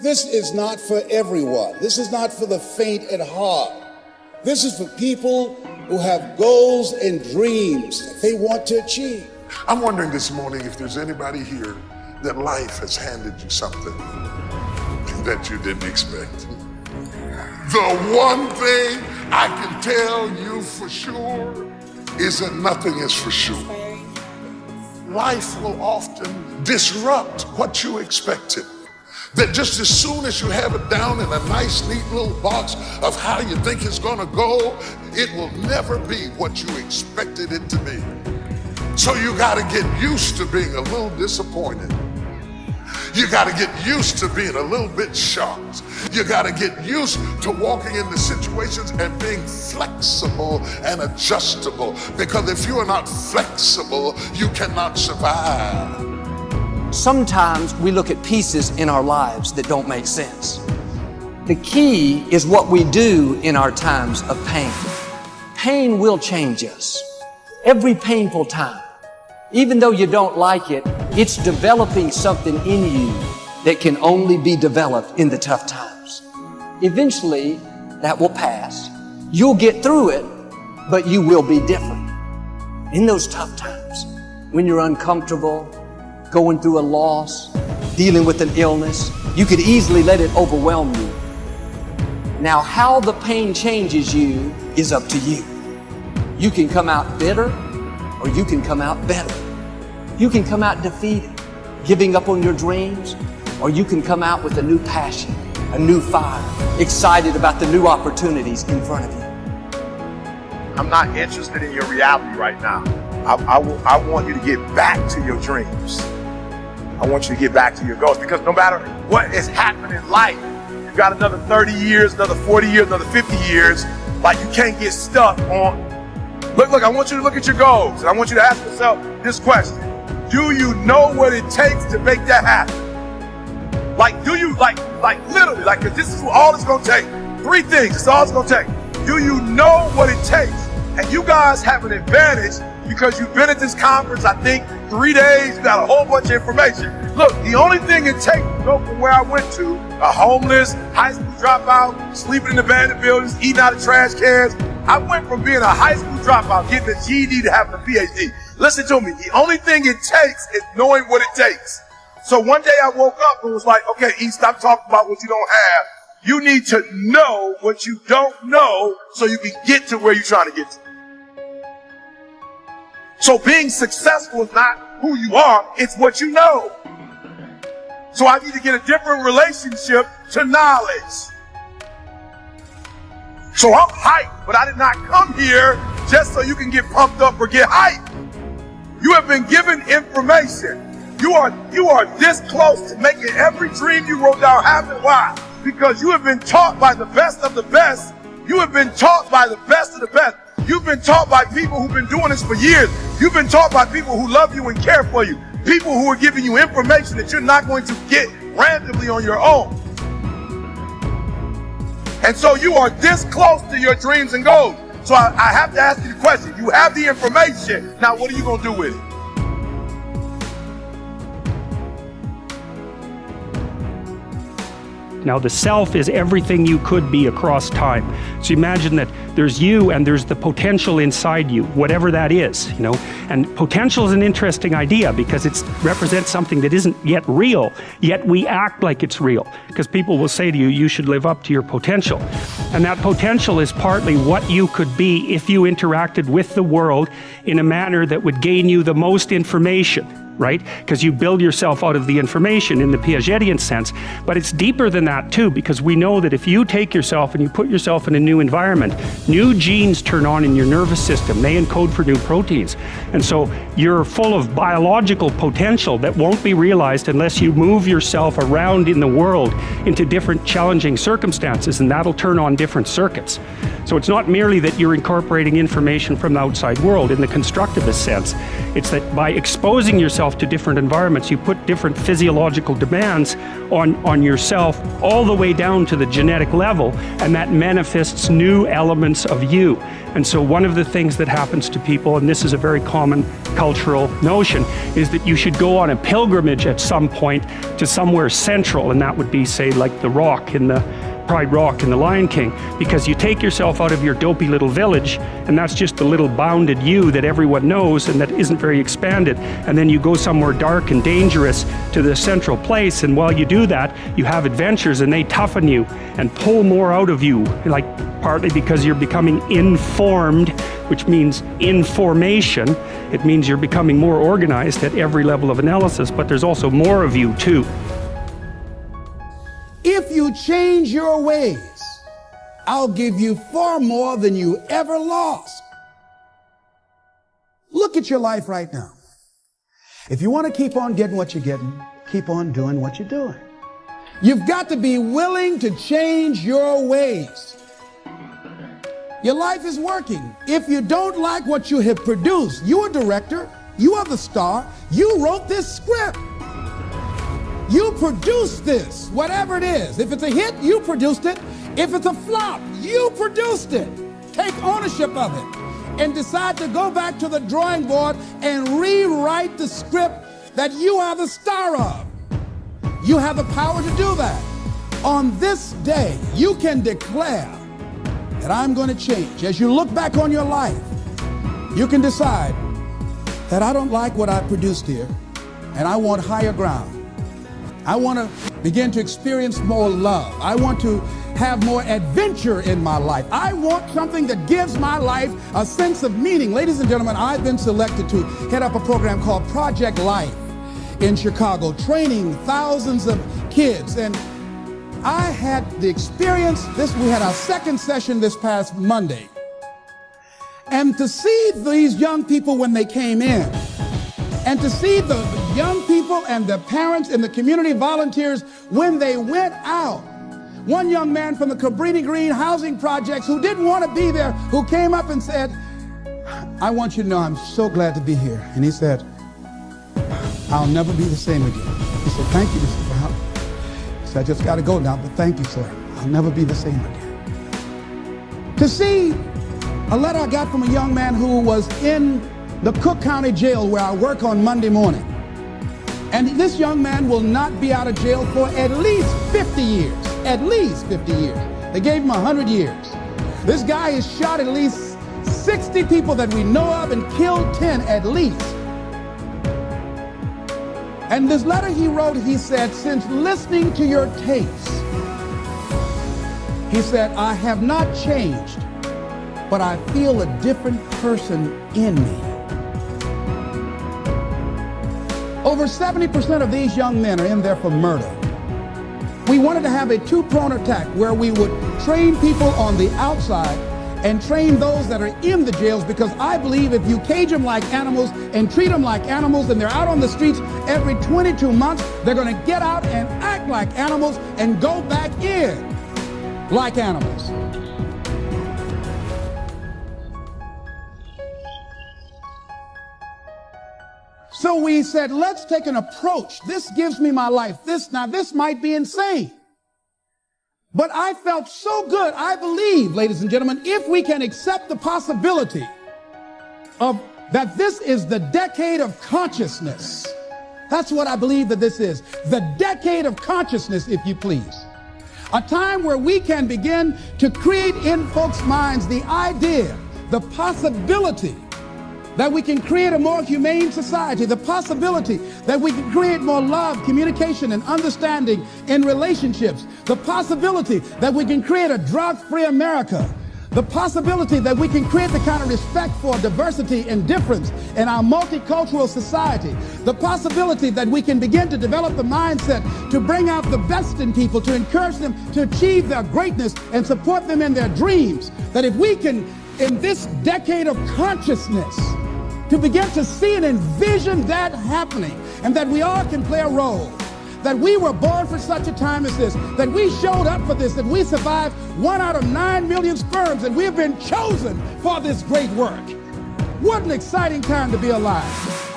This is not for everyone. This is not for the faint at heart. This is for people who have goals and dreams that they want to achieve. I'm wondering this morning if there's anybody here that life has handed you something that you didn't expect. The one thing I can tell you for sure is that nothing is for sure. Life will often disrupt what you expected. That just as soon as you have it down in a nice, neat little box of how you think it's gonna go, it will never be what you expected it to be. So you gotta get used to being a little disappointed. You gotta get used to being a little bit shocked. You gotta get used to walking into situations and being flexible and adjustable. Because if you are not flexible, you cannot survive. Sometimes we look at pieces in our lives that don't make sense. The key is what we do in our times of pain. Pain will change us. Every painful time, even though you don't like it, it's developing something in you that can only be developed in the tough times. Eventually, that will pass. You'll get through it, but you will be different. In those tough times, when you're uncomfortable, going through a loss, dealing with an illness, you could easily let it overwhelm you. Now, how the pain changes you is up to you. You can come out bitter, or you can come out better. You can come out defeated, giving up on your dreams, or you can come out with a new passion, a new fire, excited about the new opportunities in front of you. I'm not interested in your reality right now. I want you to get back to your dreams. I want you to get back to your goals, because no matter what is happening in life, you've got another 30 years, another 40 years, another 50 years, like you can't get stuck on. Look, I want you to look at your goals, and I want you to ask yourself this question. Do you know what it takes to make that happen? Like, do you, like literally, like, cause this is all it's gonna take. 3 things, it's all it's gonna take. Do you know what it takes? And you guys have an advantage because you've been at this conference, I think, 3 days, you got a whole bunch of information. Look, the only thing it takes to go from where I went to, a homeless, high school dropout, sleeping in abandoned buildings, eating out of trash cans, I went from being a high school dropout, getting a GED, to having a PhD. Listen to me, the only thing it takes is knowing what it takes. So one day I woke up and was like, okay, E, stop talking about what you don't have. You need to know what you don't know so you can get to where you're trying to get to. So being successful is not who you are, it's what you know. So I need to get a different relationship to knowledge. So I'm hyped, but I did not come here just so you can get pumped up or get hyped. You have been given information. You are this close to making every dream you wrote down happen. Why? Because you have been taught by the best of the best. You have been taught by the best of the best. You've been taught by people who've been doing this for years. You've been taught by people who love you and care for you. People who are giving you information that you're not going to get randomly on your own. And so you are this close to your dreams and goals. So I have to ask you the question. You have the information. Now what are you going to do with it? Now, the self is everything you could be across time. So imagine that there's you and there's the potential inside you, whatever that is, you know. And potential is an interesting idea because it represents something that isn't yet real, yet we act like it's real. Because people will say to you, you should live up to your potential. And that potential is partly what you could be if you interacted with the world in a manner that would gain you the most information. Right? Because you build yourself out of the information in the Piagetian sense. But it's deeper than that too, because we know that if you take yourself and you put yourself in a new environment, new genes turn on in your nervous system. They encode for new proteins. And so you're full of biological potential that won't be realized unless you move yourself around in the world into different challenging circumstances, and that'll turn on different circuits. So it's not merely that you're incorporating information from the outside world in the constructivist sense. It's that by exposing yourself yourself to different environments. You put different physiological demands on yourself all the way down to the genetic level, and that manifests new elements of you. And so one of the things that happens to people, and this is a very common cultural notion, is that you should go on a pilgrimage at some point to somewhere central, and that would be, say, like the Rock in the Pride Rock in The Lion King, because you take yourself out of your dopey little village, and that's just the little bounded you that everyone knows and that isn't very expanded, and then you go somewhere dark and dangerous to the central place, and while you do that, you have adventures, and they toughen you and pull more out of you, like partly because you're becoming informed, which means information. It means you're becoming more organized at every level of analysis, but there's also more of you too. If you change your ways, I'll give you far more than you ever lost. Look at your life right now. If you want to keep on getting what you're getting, keep on doing what you're doing. You've got to be willing to change your ways. Your life is working. If you don't like what you have produced, you're a director, you are the star, you wrote this script. You produced this, whatever it is. If it's a hit, you produced it. If it's a flop, you produced it. Take ownership of it and decide to go back to the drawing board and rewrite the script that you are the star of. You have the power to do that. On this day, you can declare that I'm going to change. As you look back on your life, you can decide that I don't like what I produced here, and I want higher ground. I want to begin to experience more love. I want to have more adventure in my life. I want something that gives my life a sense of meaning. Ladies and gentlemen, I've been selected to head up a program called Project Life in Chicago, training thousands of kids. And I had the experience, we had our second session this past Monday. And to see these young people when they came in, and to see the young people and the parents and the community volunteers when they went out. One young man from the Cabrini Green housing projects who didn't want to be there, who came up and said, I want you to know I'm so glad to be here. And he said, I'll never be the same again. He said, thank you, Mr. Brown. He said, I just got to go now, but thank you, sir. I'll never be the same again. To see a letter I got from a young man who was in the Cook County Jail where I work on Monday morning. And this young man will not be out of jail for at least 50 years. At least 50 years. They gave him 100 years. This guy has shot at least 60 people that we know of and killed 10 at least. And this letter he wrote, he said, since listening to your tapes, he said, I have not changed, but I feel a different person in me. Over 70% of these young men are in there for murder. We wanted to have a two-pronged attack where we would train people on the outside and train those that are in the jails, because I believe if you cage them like animals and treat them like animals and they're out on the streets every 22 months, they're going to get out and act like animals and go back in like animals. So we said, let's take an approach. This gives me my life. This might be insane. But I felt so good. I believe, ladies and gentlemen, if we can accept the possibility of that this is the decade of consciousness. That's what I believe that this is. The decade of consciousness, if you please. A time where we can begin to create in folks' minds the idea, the possibility that we can create a more humane society, the possibility that we can create more love, communication, and understanding in relationships, the possibility that we can create a drug-free America, the possibility that we can create the kind of respect for diversity and difference in our multicultural society, the possibility that we can begin to develop the mindset to bring out the best in people, to encourage them to achieve their greatness and support them in their dreams, that if we can, in this decade of consciousness, to begin to see and envision that happening, and that we all can play a role, that we were born for such a time as this, that we showed up for this, that we survived 1 out of 9 million sperms, and we have been chosen for this great work. What an exciting time to be alive.